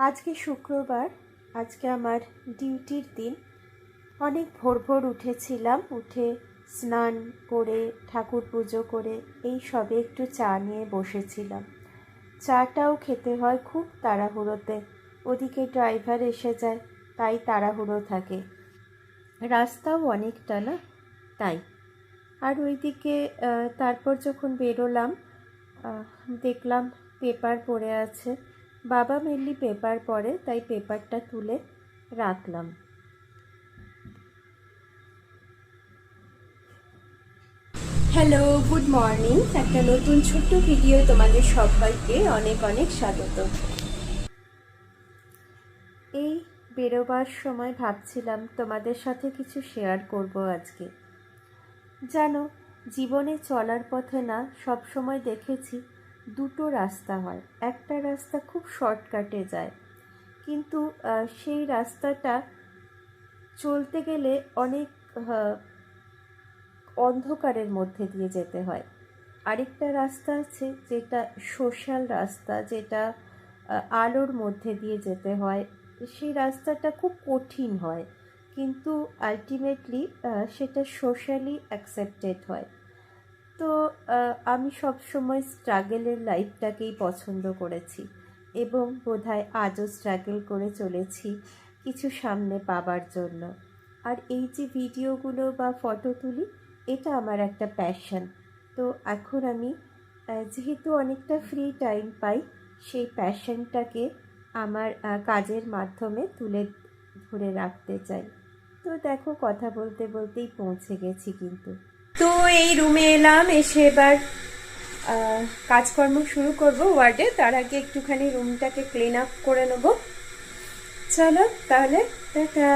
আজকে শুক্রবার, আজকে আমার ডিউটির দিন। অনেক ভোর ভোর উঠেছিলাম, উঠে স্নান করে ঠাকুর পুজো করে এই সবে একটু চা নিয়ে বসেছিলাম। চাটাও খেতে হয় খুব তাড়াহুড়োতে, ওদিকে ড্রাইভার এসে যায়, তাই তাড়াহুড়ো থাকে, রাস্তাও অনেকটা না, তাই। আর ওইদিকে তারপর যখন বেরোলাম দেখলাম পেপার পড়ে আছে। বাবা মেনলি পেপার পড়ে, তাই পেপারটা তুলে রাখলাম। Hello, good morning. একটা নতুন ছোট্ট ভিডিও তোমাদের সবাইকে অনেক অনেক স্বাগত। এই বেরোবার সময় ভাবছিলাম তোমাদের সাথে কিছু শেয়ার করব আজকে। জানো, জীবনে চলার পথে না সব সময় দেখেছি দুটো রাস্তা হয়। একটা রাস্তা খুব শর্টকাটে যায়, কিন্তু সেই রাস্তাটা চলতে গেলে অনেক অন্ধকারের মধ্যে দিয়ে যেতে হয়। আরেকটা রাস্তা আছে যেটা সোশ্যাল রাস্তা, যেটা আলোর মধ্যে দিয়ে যেতে হয়। সেই রাস্তাটা খুব কঠিন হয়, কিন্তু আলটিমেটলি সেটা সোশ্যালি অ্যাকসেপ্টেড হয়। তো আমি সবসময় স্ট্রাগলের লাইফটাকেই পছন্দ করেছি এবং বোধহয় আজও স্ট্রাগল করে চলেছি কিছু সামনে পাবার জন্য। আর এই যে ভিডিওগুলো বা ফটো তুলি, এটা আমার একটা প্যাশন। তো এখন আমি যেহেতু অনেকটা ফ্রি টাইম পাই, সেই প্যাশনটাকে আমার কাজের মাধ্যমে তুলে ধরে রাখতে চাই। তো দেখো, কথা বলতে বলতেই পৌঁছে গেছি কিন্তু। তো এই রুমে এলাম, এসে এবার কাজকর্ম শুরু করব ওয়ার্ডে। তার আগে একটুখানি রুমটাকে ক্লিন আপ করে নেব। চলো তাহলে, টাটা।